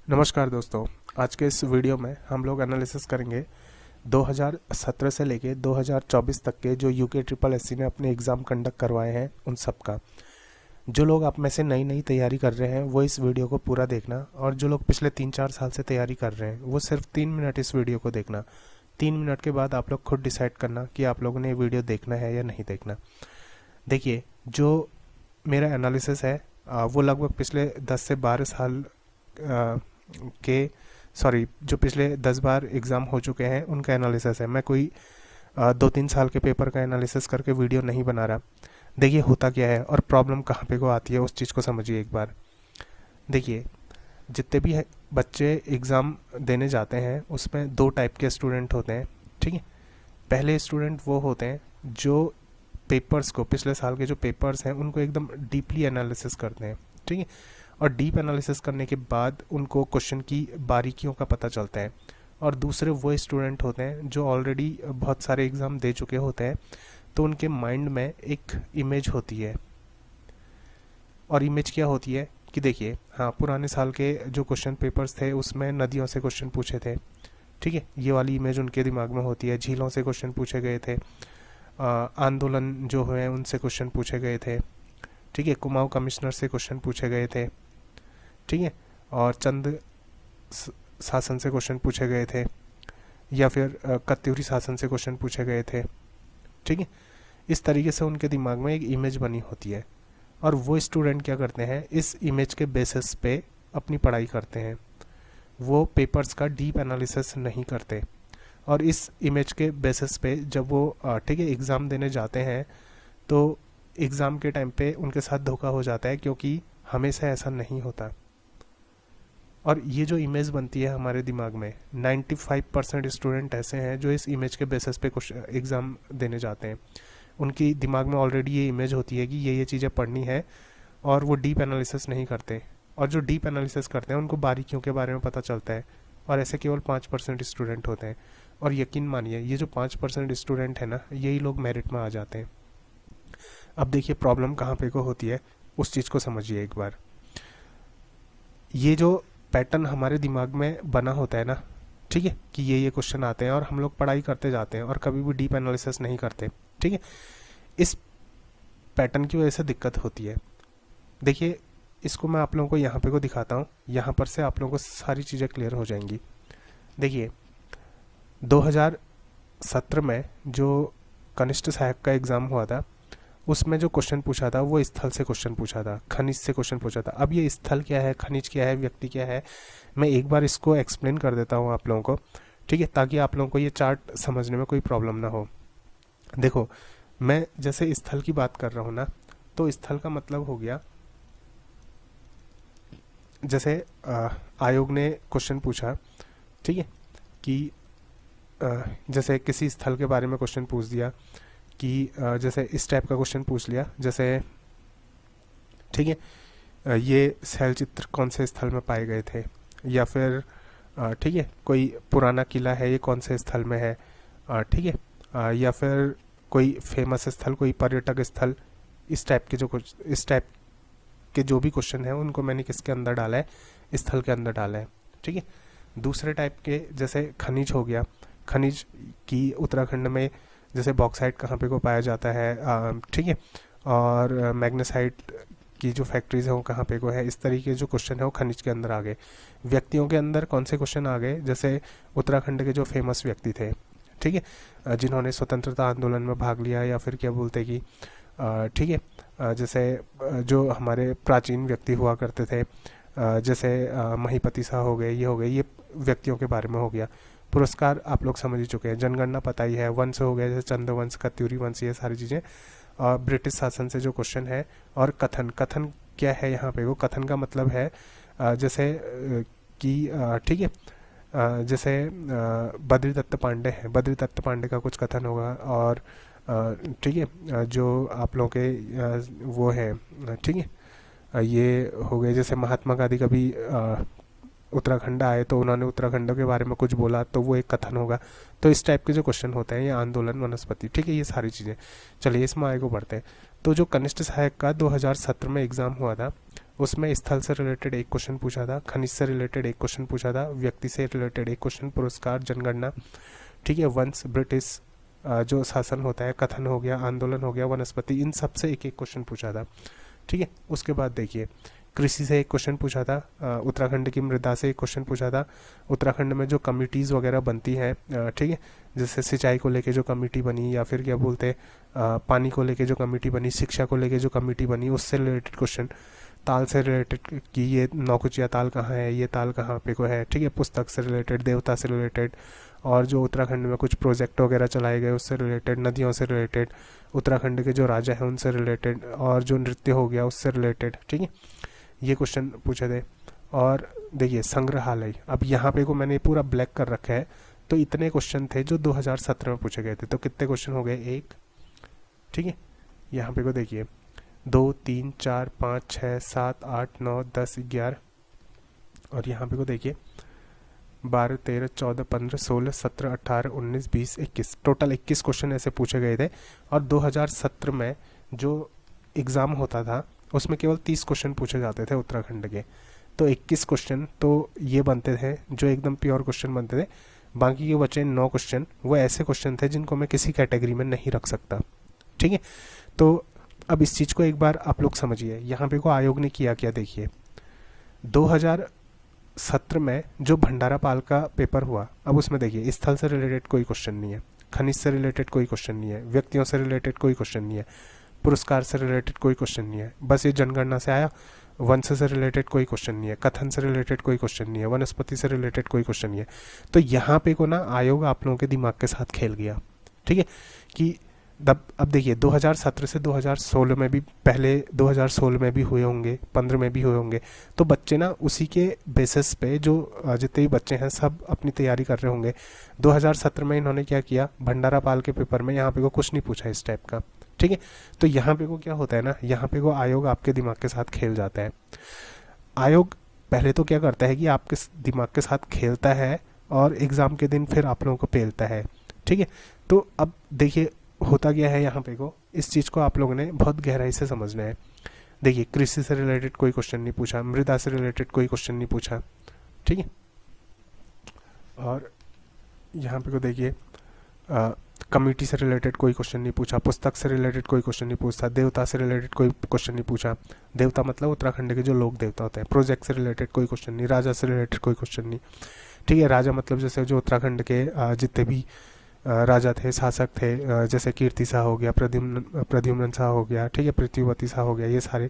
नमस्कार दोस्तों। आज के इस वीडियो में हम लोग एनालिसिस करेंगे 2017 से लेके 2024 तक के जो यूके ट्रिपल एससी ने अपने एग्ज़ाम कंडक्ट करवाए हैं उन सब का। जो लोग आप में से नई नई तैयारी कर रहे हैं वो इस वीडियो को पूरा देखना, और जो लोग पिछले 3-4 साल से तैयारी कर रहे हैं वो सिर्फ 3 मिनट इस वीडियो को देखना। 3 मिनट के बाद आप लोग खुद डिसाइड करना कि आप लोगों ने ये वीडियो देखना है या नहीं देखना। देखिए, जो मेरा एनालिसिस है वो लगभग पिछले 10 से 12 साल जो पिछले 10 बार एग्ज़ाम हो चुके हैं उनका एनालिसिस है। मैं कोई 2-3 साल के पेपर का एनालिसिस करके वीडियो नहीं बना रहा। देखिए होता क्या है और प्रॉब्लम कहाँ पे को आती है, उस चीज़ को समझिए एक बार। देखिए, जितने भी बच्चे एग्ज़ाम देने जाते हैं उसमें 2 टाइप के स्टूडेंट होते हैं, ठीक है। पहले स्टूडेंट वो होते हैं जो पेपर्स को, पिछले साल के जो पेपर्स हैं उनको एकदम डीपली एनालिसिस करते हैं, ठीक है। और डीप एनालिसिस करने के बाद उनको क्वेश्चन की बारीकियों का पता चलता है। और दूसरे वो स्टूडेंट होते हैं जो ऑलरेडी बहुत सारे एग्ज़ाम दे चुके होते हैं, तो उनके माइंड में एक इमेज होती है। और इमेज क्या होती है कि देखिए, हाँ, पुराने साल के जो क्वेश्चन पेपर्स थे उसमें नदियों से क्वेश्चन पूछे थे, ठीक है। ये वाली इमेज उनके दिमाग में होती है। झीलों से क्वेश्चन पूछे गए थे, आंदोलन जो हुए उनसे क्वेश्चन पूछे गए थे, ठीक है। कुमाऊं कमिश्नर से क्वेश्चन पूछे गए थे, ठीक है। और चंद शासन से क्वेश्चन पूछे गए थे, या फिर कत्यूरी शासन से क्वेश्चन पूछे गए थे, ठीक है। इस तरीके से उनके दिमाग में एक इमेज बनी होती है। और वो स्टूडेंट क्या करते हैं, इस इमेज के बेसिस पे अपनी पढ़ाई करते हैं। वो पेपर्स का डीप एनालिसिस नहीं करते। और इस इमेज के बेसिस पे जब वो ठीक है एग्ज़ाम देने जाते हैं तो एग्ज़ाम के टाइम पे उनके साथ धोखा हो जाता है, क्योंकि हमेशा ऐसा नहीं होता। और ये जो इमेज बनती है हमारे दिमाग में, 95% स्टूडेंट ऐसे हैं जो इस इमेज के बेसिस पे कुछ एग्ज़ाम देने जाते हैं। उनकी दिमाग में ऑलरेडी ये इमेज होती है कि ये चीज़ें पढ़नी है, और वो डीप एनालिसिस नहीं करते। और जो डीप एनालिसिस करते हैं उनको बारीकियों के बारे में पता चलता है। और ऐसे केवल 5% स्टूडेंट होते हैं। और यकीन मानिए, ये जो 5% स्टूडेंट है ना, यही लोग मेरिट में आ जाते हैं। अब देखिए प्रॉब्लम कहाँ पे को होती है, उस चीज़ को समझिए एक बार। ये जो पैटर्न हमारे दिमाग में बना होता है ना, ठीक है, कि ये क्वेश्चन आते हैं और हम लोग पढ़ाई करते जाते हैं और कभी भी डीप एनालिसिस नहीं करते, ठीक है। इस पैटर्न की वजह से दिक्कत होती है। देखिए, इसको मैं आप लोगों को यहाँ पे को दिखाता हूँ। यहाँ पर से आप लोगों को सारी चीज़ें क्लियर हो जाएंगी। देखिए, 2017 में जो कनिष्ठ सहायक का एग्ज़ाम हुआ था उसमें जो क्वेश्चन पूछा था वो स्थल से क्वेश्चन पूछा था, खनिज से क्वेश्चन पूछा था। अब ये स्थल क्या है, खनिज क्या है, व्यक्ति क्या है, मैं एक बार इसको एक्सप्लेन कर देता हूँ आप लोगों को, ठीक है, ताकि आप लोगों को ये चार्ट समझने में कोई प्रॉब्लम ना हो। देखो, मैं जैसे स्थल की बात कर रहा हूँ ना, तो स्थल का मतलब हो गया, जैसे आयोग ने क्वेश्चन पूछा, ठीक है, कि जैसे किसी स्थल के बारे में क्वेश्चन पूछ दिया कि जैसे इस टाइप का क्वेश्चन पूछ लिया, जैसे ठीक है, ये शैल चित्र कौन से स्थल में पाए गए थे, या फिर ठीक है, कोई पुराना किला है ये कौन से स्थल में है, ठीक है, या फिर कोई फेमस स्थल, कोई पर्यटक स्थल। इस टाइप के जो भी क्वेश्चन है उनको मैंने किसके अंदर डाला है, स्थल के अंदर डाला है, ठीक है। दूसरे टाइप के जैसे खनिज हो गया, खनिज की उत्तराखंड में जैसे बॉक्साइट कहाँ पे को पाया जाता है, ठीक है, और मैग्नेसाइट की जो फैक्ट्रीज है वो कहाँ पे को है। इस तरीके जो क्वेश्चन है वो खनिज के अंदर आ गए। व्यक्तियों के अंदर कौन से क्वेश्चन आ गए, जैसे उत्तराखंड के जो फेमस व्यक्ति थे, ठीक है, जिन्होंने स्वतंत्रता आंदोलन में भाग लिया, या फिर क्या बोलते कि ठीक है, जैसे जो हमारे प्राचीन व्यक्ति हुआ करते थे, जैसे महीपति शाह हो गए, ये हो गए, ये व्यक्तियों के बारे में हो गया। पुरस्कार आप लोग समझ ही चुके हैं, जनगणना पता ही है, वंश हो गया जैसे चंद्रवंश, कत्यूरी वंश, ये सारी चीज़ें। और ब्रिटिश शासन से जो क्वेश्चन है, और कथन क्या है यहाँ पे, वो कथन का मतलब है जैसे कि ठीक है, जैसे बद्रीदत्त पांडे हैं, बद्रीदत्त पांडे का कुछ कथन होगा। और ठीक है, जो आप लोगों के वो है, ठीक है, ये हो गए, जैसे महात्मा गांधी कभी उत्तराखंड आए तो उन्होंने उत्तराखंड के बारे में कुछ बोला, तो वो एक कथन होगा। तो इस टाइप के जो क्वेश्चन होते हैं, ये आंदोलन, वनस्पति, ठीक है, ये सारी चीज़ें। चलिए इसमें आगे को बढ़ते हैं। तो जो कनिष्ठ सहायक का 2017 में एग्ज़ाम हुआ था, उसमें स्थल से रिलेटेड एक क्वेश्चन पूछा था, खनिज से रिलेटेड एक क्वेश्चन पूछा था, व्यक्ति से रिलेटेड एक क्वेश्चन, पुरस्कार, जनगणना, ठीक है, वंश, ब्रिटिश जो शासन होता है, कथन हो गया, आंदोलन हो गया, वनस्पति, इन सब से एक एक क्वेश्चन पूछा था, ठीक है। उसके बाद देखिए कृषि से एक क्वेश्चन पूछा था, उत्तराखंड की मृदा से एक क्वेश्चन पूछा था, उत्तराखंड में जो कमिटीज़ वगैरह बनती हैं, ठीक है, जैसे सिंचाई को लेके जो कमेटी बनी, या फिर क्या बोलते हैं पानी को लेके जो कमेटी बनी, शिक्षा को लेके जो कमेटी बनी, उससे रिलेटेड क्वेश्चन, ताल से रिलेटेड कि ये नौकुचिया ताल कहाँ है, ये ताल कहाँ पे को है, ठीक है, पुस्तक से रिलेटेड, देवता से रिलेटेड, और जो उत्तराखंड में कुछ प्रोजेक्ट वगैरह चलाए गए उससे रिलेटेड, नदियों से रिलेटेड, उत्तराखंड के जो राजा हैं उनसे रिलेटेड, और जो नृत्य हो गया उससे रिलेटेड, ठीक है, ये क्वेश्चन पूछे थे। और देखिए संग्रहालय, अब यहाँ पे को मैंने पूरा ब्लैक कर रखा है, तो इतने क्वेश्चन थे जो 2017 में पूछे गए थे। तो कितने क्वेश्चन हो गए, एक, ठीक है, यहाँ पे को देखिए 2 3 4 5 6 7 8 9 10 11, और यहाँ पे को देखिए 12 13 14 15 16 17 18 19 20 21, टोटल 21 क्वेश्चन ऐसे पूछे गए थे। और 2017 में जो एग्ज़ाम होता था उसमें केवल 30 क्वेश्चन पूछे जाते थे उत्तराखंड के, तो 21 क्वेश्चन तो ये बनते थे जो एकदम प्योर क्वेश्चन बनते थे। बाकी के बचे 9 क्वेश्चन वो ऐसे क्वेश्चन थे जिनको मैं किसी कैटेगरी में नहीं रख सकता, ठीक है। तो अब इस चीज़ को एक बार आप लोग समझिए, यहाँ पे को आयोग ने किया क्या, देखिए 2017 में जो भंडारा पाल का पेपर हुआ, अब उसमें देखिए स्थल से रिलेटेड कोई क्वेश्चन नहीं है, खनिज से रिलेटेड कोई क्वेश्चन नहीं है, व्यक्तियों से रिलेटेड कोई क्वेश्चन नहीं है, पुरस्कार से रिलेटेड कोई क्वेश्चन नहीं है, बस ये जनगणना से आया, वंश से रिलेटेड कोई क्वेश्चन नहीं है, कथन से रिलेटेड कोई क्वेश्चन नहीं है, वनस्पति से रिलेटेड कोई क्वेश्चन नहीं है। तो यहाँ पे को ना आयोग आप लोगों के दिमाग के साथ खेल गया, ठीक है, कि अब देखिए 2017 से 2016 में भी, पहले 2016 में भी हुए होंगे, 15 में भी हुए होंगे, तो बच्चे ना उसी के बेसिस पे जो जितने भी बच्चे हैं सब अपनी तैयारी कर रहे होंगे। 2017 में इन्होंने क्या किया, भंडारा पाल के पेपर में यहाँ पे को कुछ नहीं पूछा इस टाइप का, ठीक है। तो यहाँ पे को क्या होता है ना, यहाँ पे को आयोग आपके दिमाग के साथ खेल जाता है। आयोग पहले तो क्या करता है कि आपके दिमाग के साथ खेलता है और एग्ज़ाम के दिन फिर आप लोगों को पेलता है, ठीक है। तो अब देखिए होता क्या है, यहाँ पे को इस चीज़ को आप लोगों ने बहुत गहराई से समझना है। देखिए कृषि से रिलेटेड कोई क्वेश्चन नहीं पूछा, मृदा से रिलेटेड कोई क्वेश्चन नहीं पूछा, ठीक है। और यहाँ पे को देखिए कमिटी से रिलेटेड कोई क्वेश्चन नहीं पूछा, पुस्तक से रिलेटेड कोई क्वेश्चन नहीं पूछा, देवता से रिलेटेड कोई क्वेश्चन नहीं पूछा, देवता मतलब उत्तराखंड के जो लोक देवता होते हैं, प्रोजेक्ट से रिलेटेड कोई क्वेश्चन नहीं, राजा से रिलेटेड कोई क्वेश्चन नहीं, ठीक है। राजा मतलब जैसे जो उत्तराखंड के जितने भी राजा थे, शासक थे, जैसे कीर्ति शाह हो गया, प्रद्युम्न शाह हो गया, ठीक है, पृथ्वीवती शाह हो गया, ये सारे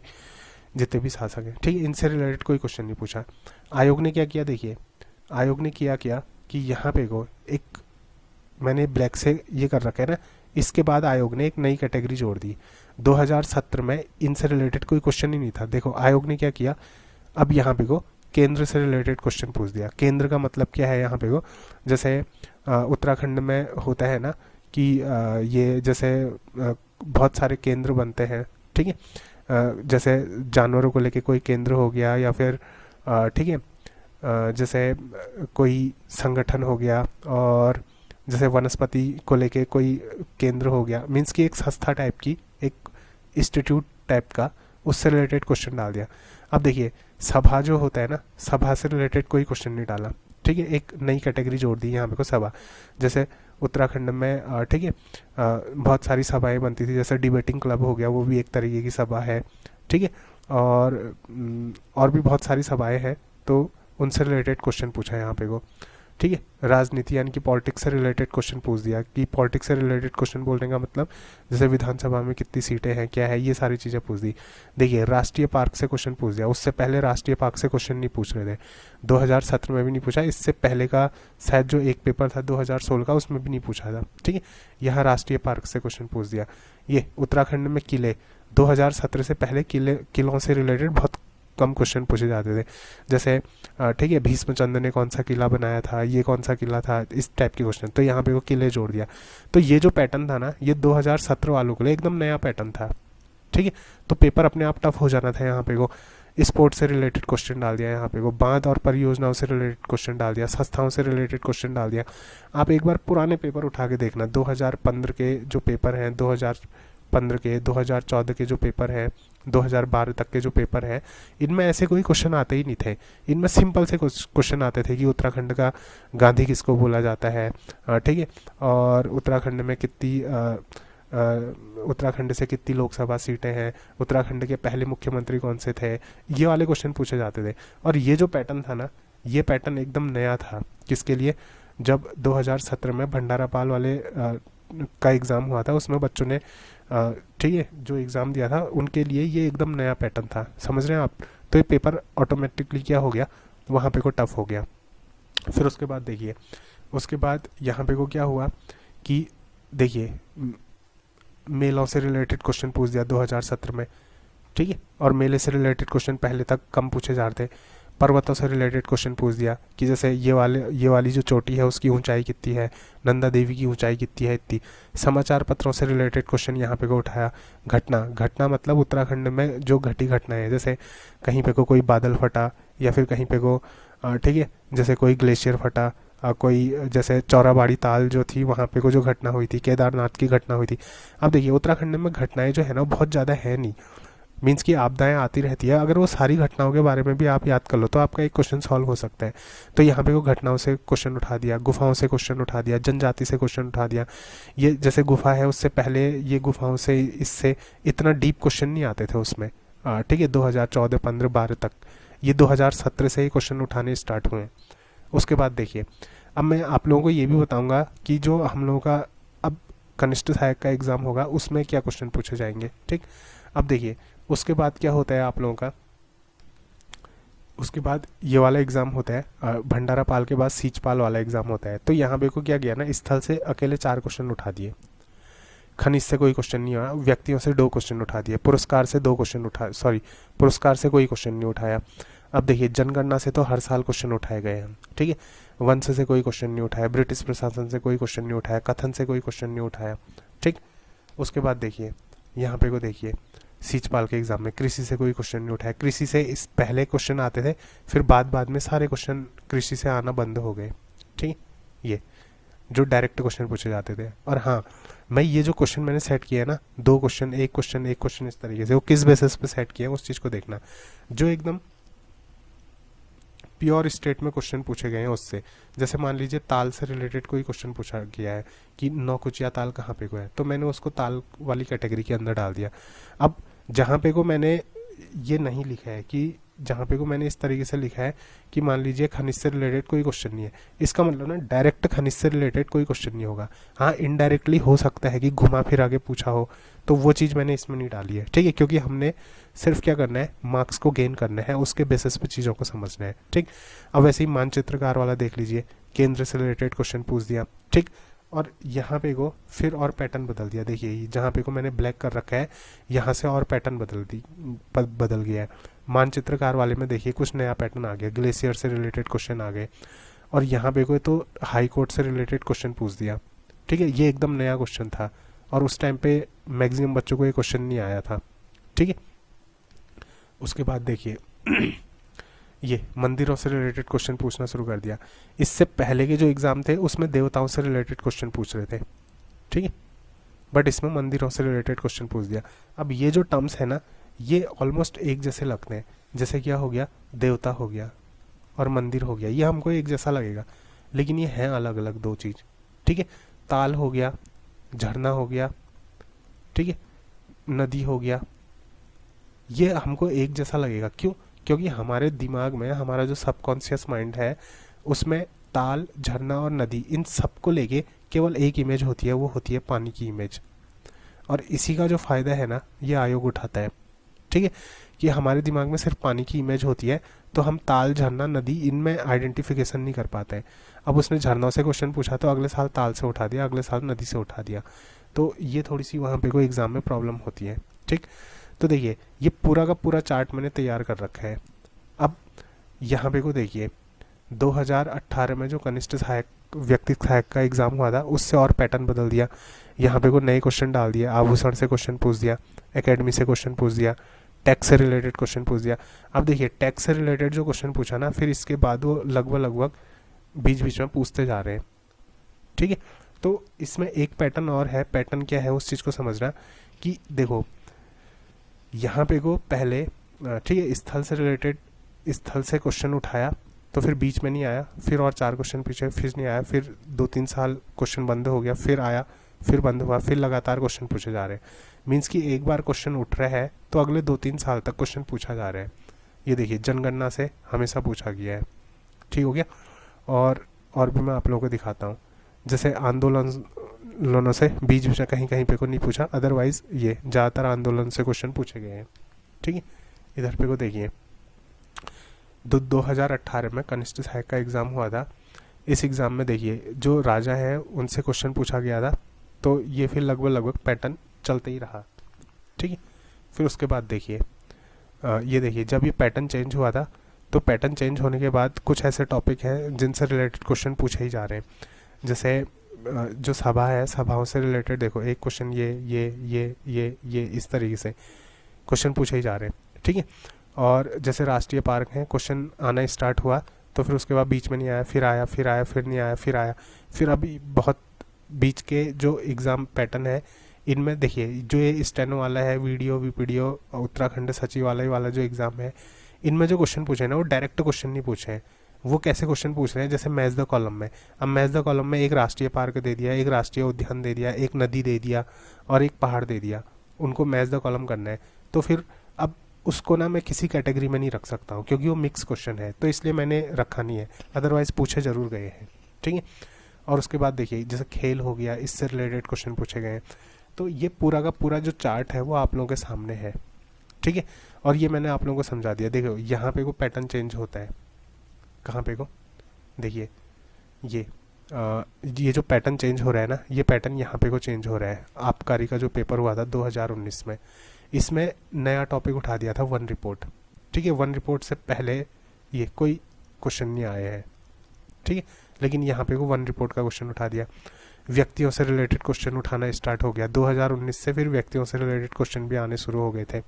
जितने भी शासक हैं, ठीक है, इनसे रिलेटेड कोई क्वेश्चन नहीं पूछा। आयोग ने क्या किया, देखिए आयोग ने किया क्या कि यहाँ पे को एक मैंने ब्लैक से ये कर रखा है ना, इसके बाद आयोग ने एक नई कैटेगरी जोड़ दी। 2017 में इनसे रिलेटेड कोई क्वेश्चन ही नहीं था। देखो आयोग ने क्या किया, अब यहाँ पे को केंद्र से रिलेटेड क्वेश्चन पूछ दिया। केंद्र का मतलब क्या है, यहाँ पे को जैसे उत्तराखंड में होता है ना कि ये जैसे बहुत सारे केंद्र बनते हैं, ठीक है, जैसे जानवरों को लेके कोई केंद्र हो गया, या फिर ठीक है जैसे कोई संगठन हो गया, और जैसे वनस्पति को लेके कोई केंद्र हो गया, मीन्स कि एक संस्था टाइप की, एक इंस्टीट्यूट टाइप का, उससे रिलेटेड क्वेश्चन डाल दिया। अब देखिए सभा जो होता है ना, सभा से रिलेटेड कोई क्वेश्चन नहीं डाला, ठीक है, एक नई कैटेगरी जोड़ दी यहाँ पे को सभा। जैसे उत्तराखंड में ठीक है बहुत सारी सभाएं बनती थी, जैसे डिबेटिंग क्लब हो गया, वो भी एक तरीके की सभा है, ठीक है, और भी बहुत सारी सभाएं हैं, तो उनसे रिलेटेड क्वेश्चन पूछा यहाँ पे को, ठीक है। राजनीति यानी कि पॉलिटिक्स से रिलेटेड क्वेश्चन पूछ दिया, कि पॉलिटिक्स से रिलेटेड क्वेश्चन बोलने का मतलब जैसे विधानसभा में कितनी सीटें हैं, क्या है, ये सारी चीज़ें पूछ दी। देखिए राष्ट्रीय पार्क से क्वेश्चन पूछ दिया, उससे पहले राष्ट्रीय पार्क से क्वेश्चन नहीं पूछ रहे थे, 2017 में भी नहीं पूछा, इससे पहले का शायद जो एक पेपर था 2016 का, उसमें भी नहीं पूछा था, ठीक है। यहाँ राष्ट्रीय पार्क से क्वेश्चन पूछ दिया। ये उत्तराखंड में किले, 2017 से पहले किलों से रिलेटेड बहुत कम क्वेश्चन पूछे जाते थे, जैसे ठीक है भीष्मचंद्र ने कौन सा किला बनाया था, ये कौन सा किला था, इस टाइप के क्वेश्चन। तो यहाँ पे वो किले जोड़ दिया। तो ये जो पैटर्न था ना, ये 2017 वालों के लिए एकदम नया पैटर्न था, ठीक है। तो पेपर अपने आप टफ हो जाना था। यहाँ पे को स्पोर्ट्स से रिलेटेड क्वेश्चन डाल दिया, यहाँ पे को बांध और परियोजनाओं से रिलेटेड क्वेश्चन डाल दिया, संस्थाओं से रिलेटेड क्वेश्चन डाल दिया। आप एक बार पुराने पेपर उठा के देखना, 2015 के जो पेपर हैं, 2015 के, 2014 के जो पेपर है, 2012 तक के जो पेपर है, इनमें ऐसे कोई क्वेश्चन आते ही नहीं थे। इनमें सिंपल से क्वेश्चन आते थे कि उत्तराखंड का गांधी किसको बोला जाता है, ठीक है, और उत्तराखंड में कितनी उत्तराखंड से कितनी लोकसभा सीटें हैं, उत्तराखंड के पहले मुख्यमंत्री कौन से थे, ये वाले क्वेश्चन पूछे जाते थे। और ये जो पैटर्न था ना, ये पैटर्न एकदम नया था। किसके लिए? जब 2017 में भंडारा पाल वाले का एग्ज़ाम हुआ था, उसमें बच्चों ने ठीक है जो एग्ज़ाम दिया था, उनके लिए ये एकदम नया पैटर्न था। समझ रहे हैं आप? तो ये पेपर ऑटोमेटिकली क्या हो गया, वहाँ पे को टफ हो गया। फिर उसके बाद देखिए, उसके बाद यहाँ पे को क्या हुआ कि देखिए मेलों से रिलेटेड क्वेश्चन पूछ दिया 2017 में, ठीक है, और मेले से रिलेटेड क्वेश्चन पहले तक कम पूछे जा रहे थे। पर्वतों से रिलेटेड क्वेश्चन पूछ दिया कि जैसे ये वाली जो चोटी है उसकी ऊंचाई कितनी है, नंदा देवी की ऊंचाई कितनी है, इतनी। समाचार पत्रों से रिलेटेड क्वेश्चन यहाँ पे को उठाया। घटना मतलब उत्तराखंड में जो घटी घटनाएं हैं, जैसे कहीं पे को कोई बादल फटा, या फिर कहीं पे को ठीक है जैसे कोई ग्लेशियर फटा, कोई जैसे चौराबाड़ी ताल जो थी वहाँ पे को जो घटना हुई थी, केदारनाथ की घटना हुई थी। अब देखिए उत्तराखंड में घटनाएं जो है ना बहुत ज़्यादा है नहीं, मीन्स की आपदाएं आती रहती है। अगर वो सारी घटनाओं के बारे में भी आप याद कर लो तो आपका एक क्वेश्चन सॉल्व हो सकता है। तो यहाँ पे वो घटनाओं से क्वेश्चन उठा दिया, गुफाओं से क्वेश्चन उठा दिया, जनजाति से क्वेश्चन उठा दिया। ये जैसे गुफा है, उससे पहले ये गुफाओं से इससे इतना डीप क्वेश्चन नहीं आते थे उसमें, ठीक है, 2014, 15, 12 तक। ये 2017 से ही क्वेश्चन उठाने स्टार्ट हुए। उसके बाद देखिए, अब मैं आप लोगों को ये भी बताऊँगा कि जो हम लोगों का अब कनिष्ठ सहायक का एग्ज़ाम होगा उसमें क्या क्वेश्चन पूछे जाएंगे, ठीक। अब देखिए उसके बाद क्या होता है आप लोगों का, उसके बाद ये वाला एग्ज़ाम होता है, भंडारा पाल के बाद सीचपाल वाला एग्ज़ाम होता है। तो यहाँ पे को क्या किया ना, स्थल से अकेले 4 क्वेश्चन उठा दिए, खनिज से कोई क्वेश्चन नहीं आया, व्यक्तियों से 2 क्वेश्चन उठा दिए, पुरस्कार से 2 क्वेश्चन उठा, सॉरी पुरस्कार से कोई क्वेश्चन नहीं उठाया। अब देखिए जनगणना से तो हर साल क्वेश्चन उठाए गए हैं, ठीक है, वंश से कोई क्वेश्चन नहीं उठाया, ब्रिटिश प्रशासन से कोई क्वेश्चन नहीं उठाया, कथन से कोई क्वेश्चन नहीं उठाया, ठीक। उसके बाद देखिए यहाँ पे को देखिए सीचपाल के एग्जाम में कृषि से कोई क्वेश्चन नहीं उठाया। कृषि से इस पहले क्वेश्चन आते थे, फिर बाद में सारे क्वेश्चन कृषि से आना बंद हो गए, ठीक। ये जो डायरेक्ट क्वेश्चन पूछे जाते थे। और हाँ, मैं ये जो क्वेश्चन मैंने सेट किया है ना, 2 क्वेश्चन, एक क्वेश्चन इस तरीके से, वो किस बेसिस पे सेट किया है उस चीज़ को देखना। जो एकदम प्योर स्टेट में क्वेश्चन पूछे गए हैं उससे, जैसे मान लीजिए ताल से रिलेटेड कोई क्वेश्चन पूछा गया है कि नौकुचिया ताल कहाँ पे को है, तो मैंने उसको ताल वाली कैटेगरी के अंदर डाल दिया। अब जहाँ पे को मैंने ये नहीं लिखा है कि जहाँ पे को मैंने इस तरीके से लिखा है कि मान लीजिए खनिज से रिलेटेड कोई क्वेश्चन नहीं है, इसका मतलब ना डायरेक्ट खनिज से रिलेटेड कोई क्वेश्चन नहीं होगा। हाँ, इनडायरेक्टली हो सकता है कि घुमा फिर आगे पूछा हो, तो वो चीज़ मैंने इसमें नहीं डाली है, ठीक है, क्योंकि हमने सिर्फ क्या करना है, मार्क्स को गेन करना है, उसके बेसिस पे चीज़ों को समझना है, ठीक। अब वैसे ही मानचित्रकार वाला देख लीजिए, केंद्र से रिलेटेड क्वेश्चन पूछ दिया, ठीक। और यहाँ पे को फिर और पैटर्न बदल दिया। देखिए जहाँ पे को मैंने ब्लैक कर रखा है, यहाँ से और पैटर्न बदल गया है। मानचित्रकार वाले में देखिए कुछ नया पैटर्न आ गया, ग्लेशियर से रिलेटेड क्वेश्चन आ गए, और यहाँ पे को तो हाई कोर्ट से रिलेटेड क्वेश्चन पूछ दिया, ठीक है। ये एकदम नया क्वेश्चन था और उस टाइम पे मैक्सिमम बच्चों को ये क्वेश्चन नहीं आया था, ठीक है। उसके बाद देखिए ये मंदिरों से रिलेटेड क्वेश्चन पूछना शुरू कर दिया। इससे पहले के जो एग्ज़ाम थे उसमें देवताओं से रिलेटेड क्वेश्चन पूछ रहे थे, ठीक है, बट इसमें मंदिरों से रिलेटेड क्वेश्चन पूछ दिया। अब ये जो टर्म्स है ना, ये ऑलमोस्ट एक जैसे लगते हैं, जैसे क्या हो गया, देवता हो गया और मंदिर हो गया, ये हमको एक जैसा लगेगा, लेकिन ये हैं अलग अलग 2 चीज़, ठीक है। ताल हो गया, झरना हो गया, ठीक है, नदी हो गया, ये हमको एक जैसा लगेगा। क्यों? क्योंकि हमारे दिमाग में हमारा जो सबकॉन्शियस माइंड है उसमें ताल, झरना और नदी, इन सबको लेके केवल एक इमेज होती है, वो होती है पानी की इमेज। और इसी का जो फ़ायदा है ना, ये आयोग उठाता है, ठीक है, कि हमारे दिमाग में सिर्फ पानी की इमेज होती है, तो हम ताल, झरना, नदी इनमें आइडेंटिफिकेशन नहीं कर पाते हैं। अब उसने झरनों से क्वेश्चन पूछा तो अगले साल ताल से उठा दिया, अगले साल नदी से उठा दिया, तो ये थोड़ी सी वहाँ पे कोई एग्ज़ाम में प्रॉब्लम होती है, ठीक। तो देखिए ये पूरा का पूरा चार्ट मैंने तैयार कर रखा है। अब यहाँ पे को देखिए 2018 में जो कनिष्ठ सहायक, व्यक्ति सहायक का एग्ज़ाम हुआ था उससे और पैटर्न बदल दिया। यहाँ पे को नए क्वेश्चन डाल दिया, आभूषण से क्वेश्चन पूछ दिया, एकेडमी से क्वेश्चन पूछ दिया, टैक्स से रिलेटेड क्वेश्चन पूछ दिया। अब देखिए टैक्स से रिलेटेड जो क्वेश्चन पूछा ना, फिर इसके बाद वो लगभग बीच में पूछते जा रहे हैं, ठीक है। तो इसमें एक पैटर्न और है, पैटर्न क्या है उस चीज़ को समझना कि देखो यहाँ पे को पहले ठीक है स्थल से रिलेटेड स्थल से क्वेश्चन उठाया, तो फिर बीच में नहीं आया, फिर और 4 क्वेश्चन पीछे फिर नहीं आया, फिर 2-3 साल क्वेश्चन बंद हो गया, फिर आया, फिर बंद हुआ, फिर लगातार क्वेश्चन पूछे जा रहे हैं। मीन्स कि एक बार क्वेश्चन उठ रहा है तो अगले 2-3 साल तक क्वेश्चन पूछा जा रहा है। ये देखिए जनगणना से हमेशा पूछा गया है, ठीक हो गया। और भी मैं आप लोगों को दिखाता हूँ, जैसे आंदोलनों से बीच बीच में कहीं कहीं पे को नहीं पूछा, अदरवाइज ये ज़्यादातर आंदोलन से क्वेश्चन पूछे गए हैं, ठीक है। इधर पे को देखिए 2018 में कनिष्ठ सहायक का एग्ज़ाम हुआ था। इस एग्ज़ाम में देखिए जो राजा हैं उनसे क्वेश्चन पूछा गया था, तो ये फिर लगभग पैटर्न चलते ही रहा, ठीक है। फिर उसके बाद देखिए ये देखिए जब ये पैटर्न चेंज हुआ था, तो पैटर्न चेंज होने के बाद कुछ ऐसे टॉपिक हैं जिनसे रिलेटेड क्वेश्चन पूछे ही जा रहे हैं। जैसे जो सभा है, सभाओं से रिलेटेड देखो एक क्वेश्चन ये इस तरीके से क्वेश्चन पूछे ही जा रहे हैं, ठीक है। और जैसे राष्ट्रीय पार्क हैं, क्वेश्चन आना स्टार्ट हुआ, तो फिर उसके बाद बीच में नहीं आया, फिर आया, फिर आया, फिर नहीं आया, फिर आया, फिर अभी बहुत बीच के जो एग्ज़ाम पैटर्न है इनमें देखिए जो ये स्टेनो वाला है, वीडियो वीपीडियो उत्तराखंड सचिवालय वाला जो एग्ज़ाम है, इनमें जो क्वेश्चन पूछे हैं ना वो डायरेक्ट क्वेश्चन नहीं पूछे हैं। वो कैसे क्वेश्चन पूछ रहे हैं, जैसे मैच द कॉलम में, अब मैच द कॉलम में एक राष्ट्रीय पार्क दे दिया, एक राष्ट्रीय उद्यान दे दिया, एक नदी दे दिया और एक पहाड़ दे दिया, उनको मैच द कॉलम करना है। तो फिर अब उसको ना मैं किसी कैटेगरी में नहीं रख सकता हूँ क्योंकि वो मिक्स क्वेश्चन है, तो इसलिए मैंने रखा नहीं है, अदरवाइज पूछे जरूर गए हैं, ठीक है। और उसके बाद देखिए जैसे खेल हो गया, इससे रिलेटेड क्वेश्चन पूछे गए हैं। तो ये पूरा का पूरा जो चार्ट है वो आप लोगों के सामने है, ठीक है। और ये मैंने आप लोगों को समझा दिया। देखो यहाँ पे को पैटर्न चेंज होता है, कहाँ पे को देखिए ये जो पैटर्न चेंज हो रहा है ना, ये पैटर्न यहाँ पे को चेंज हो रहा है। आबकारी का जो पेपर हुआ था 2019 में, इसमें नया टॉपिक उठा दिया था वन रिपोर्ट, ठीक है। वन रिपोर्ट से पहले ये कोई क्वेश्चन नहीं आए हैं, ठीक है, लेकिन यहाँ पे को वन रिपोर्ट का क्वेश्चन उठा दिया। व्यक्तियों से रिलेटेड क्वेश्चन उठाना स्टार्ट हो गया 2019 से, फिर व्यक्तियों से रिलेटेड क्वेश्चन भी आने शुरू हो गए थे,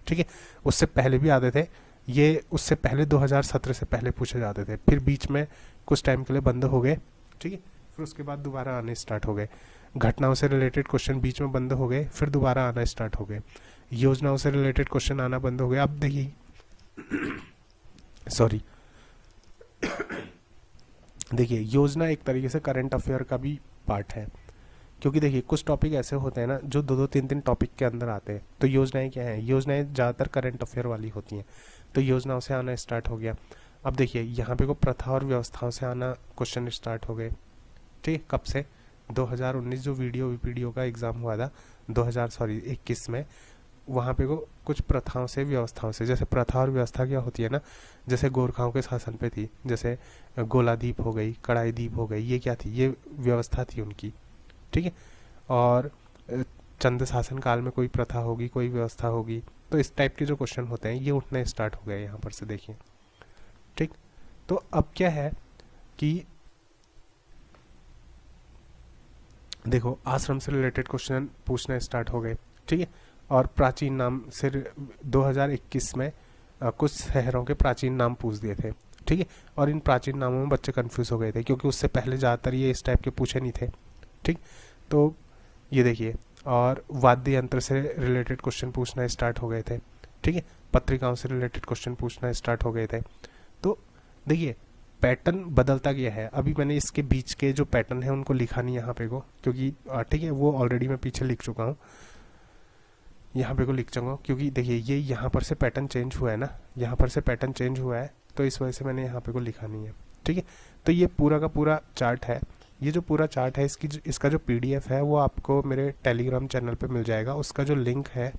ठीक है। उससे पहले भी आते थे ये, उससे पहले 2017 से पहले पूछे जाते थे, फिर बीच में कुछ टाइम के लिए बंद हो गए, ठीक है। फिर उसके बाद दोबारा आने स्टार्ट हो गए। घटनाओं से रिलेटेड क्वेश्चन बीच में बंद हो गए, फिर दोबारा आना स्टार्ट हो गए। योजनाओं से रिलेटेड क्वेश्चन आना बंद हो गए। अब देखिए सॉरी देखिए योजना एक तरीके से करंट अफेयर का भी पार्ट है, क्योंकि देखिए कुछ टॉपिक ऐसे होते हैं ना जो 2-2 3-3 टॉपिक के अंदर आते हैं। तो योजनाएं क्या हैं, योजनाएं ज़्यादातर करंट अफेयर वाली होती हैं, तो योजनाओं से आना स्टार्ट हो गया। अब देखिए यहाँ पे को प्रथा और व्यवस्थाओं से आना क्वेश्चन स्टार्ट हो गए, ठीक। कब से, 2019 जो वीडियो का एग्ज़ाम हुआ था 21 में, वहाँ पे को कुछ प्रथाओं से व्यवस्थाओं से, जैसे प्रथा और व्यवस्था क्या होती है ना, जैसे गोरखाओं के शासन पे थी, जैसे गोलादीप हो गई, कड़ाई दीप हो गई, ये क्या थी, ये व्यवस्था थी उनकी, ठीक है। और चंद शासन काल में कोई प्रथा होगी, कोई व्यवस्था होगी, तो इस टाइप के जो क्वेश्चन होते हैं ये उठने स्टार्ट हो गए यहाँ पर से, देखिए, ठीक। तो अब क्या है कि देखो आश्रम से रिलेटेड क्वेश्चन पूछना स्टार्ट हो गए, ठीक है। और प्राचीन नाम से 2021 में कुछ शहरों के प्राचीन नाम पूछ दिए थे, ठीक है। और इन प्राचीन नामों में बच्चे कंफ्यूज हो गए थे क्योंकि उससे पहले ज़्यादातर ये इस टाइप के पूछे नहीं थे, ठीक। तो ये देखिए, और वाद्य यंत्र से रिलेटेड क्वेश्चन पूछना स्टार्ट हो गए थे, ठीक है। पत्रिकाओं से रिलेटेड क्वेश्चन पूछना स्टार्ट हो गए थे। तो देखिए पैटर्न बदलता गया है। अभी मैंने इसके बीच के जो पैटर्न है उनको लिखा नहीं यहाँ पे को, क्योंकि ठीक है वो ऑलरेडी मैं पीछे लिख चुका हूँ, यहाँ पे को लिख चुका हूँ, क्योंकि देखिए ये यहाँ पर से पैटर्न चेंज हुआ है ना, यहाँ पर से पैटर्न चेंज हुआ है, तो इस वजह से मैंने यहाँ पे को लिखा नहीं है, ठीक है। तो ये पूरा का पूरा चार्ट है, ये जो पूरा चार्ट है इसका जो PDF है वो आपको मेरे टेलीग्राम चैनल पे मिल जाएगा। उसका जो लिंक है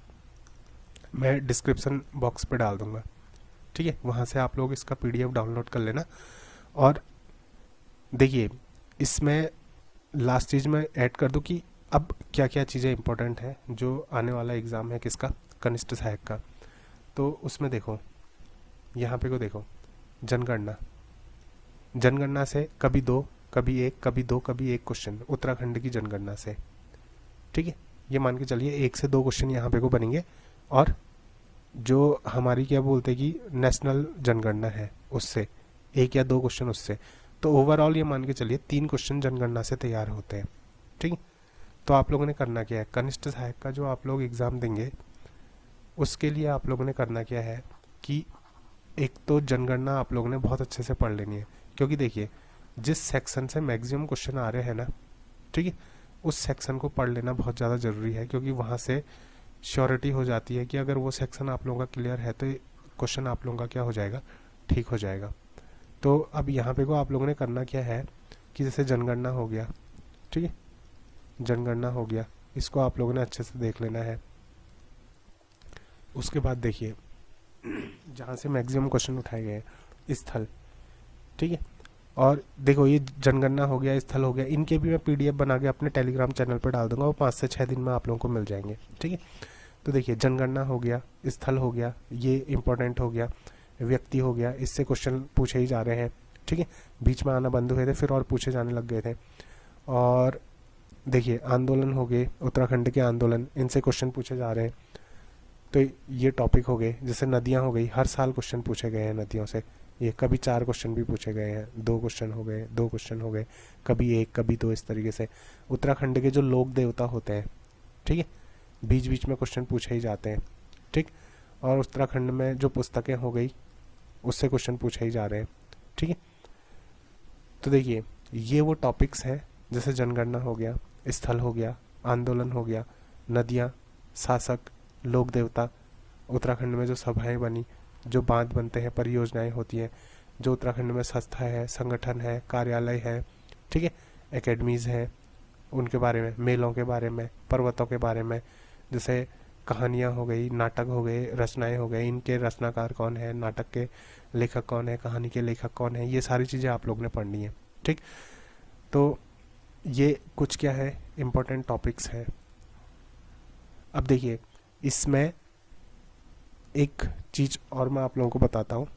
मैं डिस्क्रिप्शन बॉक्स पे डाल दूँगा, ठीक है। वहाँ से आप लोग इसका PDF डाउनलोड कर लेना। और देखिए इसमें लास्ट चीज़ मैं ऐड कर दूँ कि अब क्या क्या चीज़ें इंपॉर्टेंट है जो आने वाला एग्ज़ाम है किसका, कनिष्ठ सहायक का। तो उसमें देखो यहाँ पे को देखो जनगणना से कभी 2, कभी 1, कभी 2, कभी 1 क्वेश्चन उत्तराखंड की जनगणना से, ठीक है। ये मान के चलिए 1 से 2 क्वेश्चन यहाँ पे को बनेंगे, और जो हमारी क्या बोलते कि नेशनल जनगणना है उससे 1 या 2 क्वेश्चन उससे, तो ओवरऑल ये मान के चलिए 3 क्वेश्चन जनगणना से तैयार होते हैं, ठीक है। तो आप लोगों ने करना क्या है, कनिष्ठ सहायक का जो आप लोग एग्ज़ाम देंगे उसके लिए आप लोगों ने करना क्या है कि एक तो जनगणना आप लोगों ने बहुत अच्छे से पढ़ लेनी है, क्योंकि देखिए जिस सेक्शन से मैक्सिमम क्वेश्चन आ रहे हैं ना, ठीक है, उस सेक्शन को पढ़ लेना बहुत ज़्यादा ज़रूरी है, क्योंकि वहाँ से श्योरिटी हो जाती है कि अगर वो सेक्शन आप लोगों का क्लियर है तो क्वेश्चन आप लोगों का क्या हो जाएगा, ठीक हो जाएगा। तो अब यहाँ पे को आप लोगों ने करना क्या है कि जैसे जनगणना हो गया, ठीक है, जनगणना हो गया, इसको आप लोगों ने अच्छे से देख लेना है। उसके बाद देखिए जहाँ से मैक्सिमम क्वेश्चन उठाए गए हैं, स्थल, ठीक है, और देखो ये जनगणना हो गया, स्थल हो गया, इनके भी मैं PDF बना के अपने टेलीग्राम चैनल पर डाल दूंगा, वो 5 से 6 दिन में आप लोगों को मिल जाएंगे, ठीक है। तो देखिए जनगणना हो गया, स्थल हो गया, ये इंपॉर्टेंट हो गया, व्यक्ति हो गया, इससे क्वेश्चन पूछे ही जा रहे हैं, ठीक है, बीच में आना बंद हुए थे फिर और पूछे जाने लग गए थे। और देखिए आंदोलन हो गए, उत्तराखंड के आंदोलन, इनसे क्वेश्चन पूछे जा रहे हैं। तो ये टॉपिक हो गए। जैसे नदियाँ हो गई, हर साल क्वेश्चन पूछे गए हैं नदियों से, ये कभी 4 क्वेश्चन भी पूछे गए हैं, 2 क्वेश्चन हो गए, 2 क्वेश्चन हो गए, कभी 1 कभी 2, इस तरीके से। उत्तराखंड के जो लोक देवता होते हैं, ठीक है, बीच बीच में क्वेश्चन पूछे ही जाते हैं, ठीक। और उत्तराखंड में जो पुस्तकें हो गई उससे क्वेश्चन पूछे ही जा रहे हैं, ठीक है। तो देखिए ये वो टॉपिक्स हैं, जैसे जनगणना हो गया, स्थल हो गया, आंदोलन हो गया, नदियाँ, शासक, लोक देवता, उत्तराखंड में जो सभाएं बनी, जो बांध बनते हैं, परियोजनाएं होती हैं, जो उत्तराखंड में संस्था है, संगठन है, कार्यालय है, ठीक है, एकेडमीज़ हैं, उनके बारे में, मेलों के बारे में, पर्वतों के बारे में, जैसे कहानियाँ हो गई, नाटक हो गए, रचनाएं हो गए, इनके रचनाकार कौन है, नाटक के लेखक कौन है, कहानी के लेखक कौन है, ये सारी चीज़ें आप लोग ने पढ़नी है, ठीक। तो ये कुछ क्या है, इम्पोर्टेंट टॉपिक्स हैं। अब देखिए इसमें एक चीज़ और मैं आप लोगों को बताता हूँ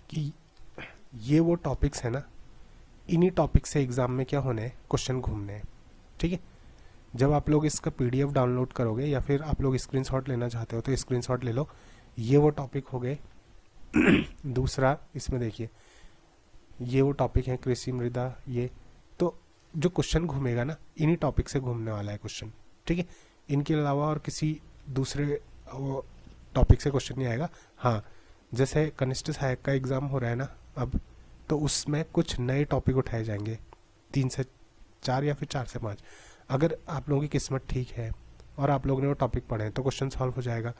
कि ये वो टॉपिक्स है ना, इन्हीं टॉपिक से एग्ज़ाम में क्या होने हैं, क्वेश्चन घूमने हैं, ठीक है। जब आप लोग इसका PDF डाउनलोड करोगे या फिर आप लोग स्क्रीनशॉट लेना चाहते हो तो स्क्रीनशॉट ले लो, ये वो टॉपिक हो गए। दूसरा इसमें देखिए ये वो टॉपिक है, कृषि, मृदा, ये तो जो क्वेश्चन घूमेगा ना इन्हीं टॉपिक से घूमने वाला है क्वेश्चन, ठीक है। इनके अलावा और किसी दूसरे टॉपिक से क्वेश्चन नहीं आएगा। हाँ, जैसे कनिष्ठ सहायक का एग्ज़ाम हो रहा है ना अब, तो उसमें कुछ नए टॉपिक उठाए जाएंगे, 3 से 4 या फिर 4 से 5। अगर आप लोगों की किस्मत ठीक है और आप लोगों ने वो टॉपिक पढ़े हैं तो क्वेश्चन सॉल्व हो जाएगा,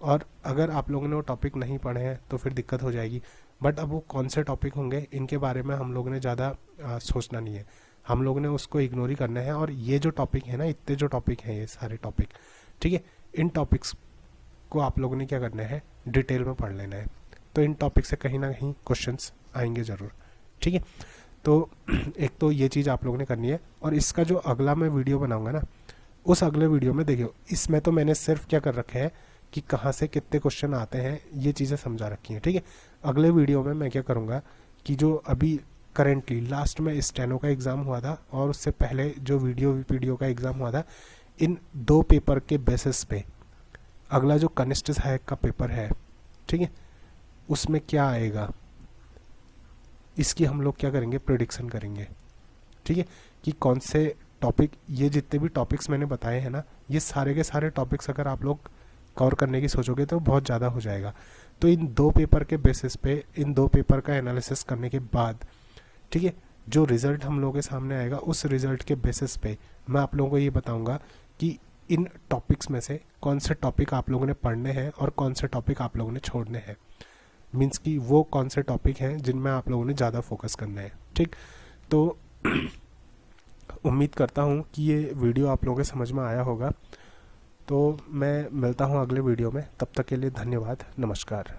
और अगर आप लोगों ने वो टॉपिक नहीं पढ़े हैं तो फिर दिक्कत हो जाएगी। बट अब वो कौन से टॉपिक होंगे इनके बारे में हम लोगों ने ज़्यादा सोचना नहीं है, हम लोगों ने उसको इग्नोर ही करना है। और ये जो टॉपिक है ना, इतने जो टॉपिक हैं, ये सारे टॉपिक, ठीक है, इन टॉपिक्स को आप लोगों ने क्या करना है, डिटेल में पढ़ लेना है। तो इन टॉपिक से कहीं ना कहीं क्वेश्चंस आएंगे ज़रूर, ठीक है। तो एक तो ये चीज़ आप लोगों ने करनी है। और इसका जो अगला मैं वीडियो बनाऊंगा ना, उस अगले वीडियो में देखियो, इसमें तो मैंने सिर्फ क्या कर रखा है कि कहाँ से कितने क्वेश्चन आते हैं, ये चीज़ें समझा रखी हैं, ठीक है। अगले वीडियो में मैं क्या करूँगा कि जो अभी करेंटली लास्ट में स्टेनो का एग्ज़ाम हुआ था और उससे पहले जो वीडियो का एग्ज़ाम हुआ था, इन 2 पेपर के बेसिस पे अगला जो कनिष्ठ सहायक का पेपर है, ठीक है, उसमें क्या आएगा, इसकी हम लोग क्या करेंगे, प्रेडिक्शन करेंगे, ठीक है, कि कौन से टॉपिक, ये जितने भी टॉपिक्स मैंने बताए हैं ना, ये सारे के सारे टॉपिक्स अगर आप लोग कवर करने की सोचोगे तो बहुत ज़्यादा हो जाएगा। तो इन 2 पेपर के बेसिस पे, इन 2 पेपर का एनालिसिस करने के बाद, ठीक है, जो रिज़ल्ट हम लोगों के सामने आएगा, उस रिज़ल्ट के बेसिस पे मैं आप लोगों को ये बताऊंगा कि इन टॉपिक्स में से कौन से टॉपिक आप लोगों ने पढ़ने हैं और कौन से टॉपिक आप लोगों ने छोड़ने हैं। मीन्स कि वो कौन से टॉपिक हैं जिनमें आप लोगों ने ज़्यादा फोकस करना है, ठीक। तो उम्मीद करता हूँ कि ये वीडियो आप लोगों के समझ में आया होगा। तो मैं मिलता हूँ अगले वीडियो में, तब तक के लिए धन्यवाद, नमस्कार।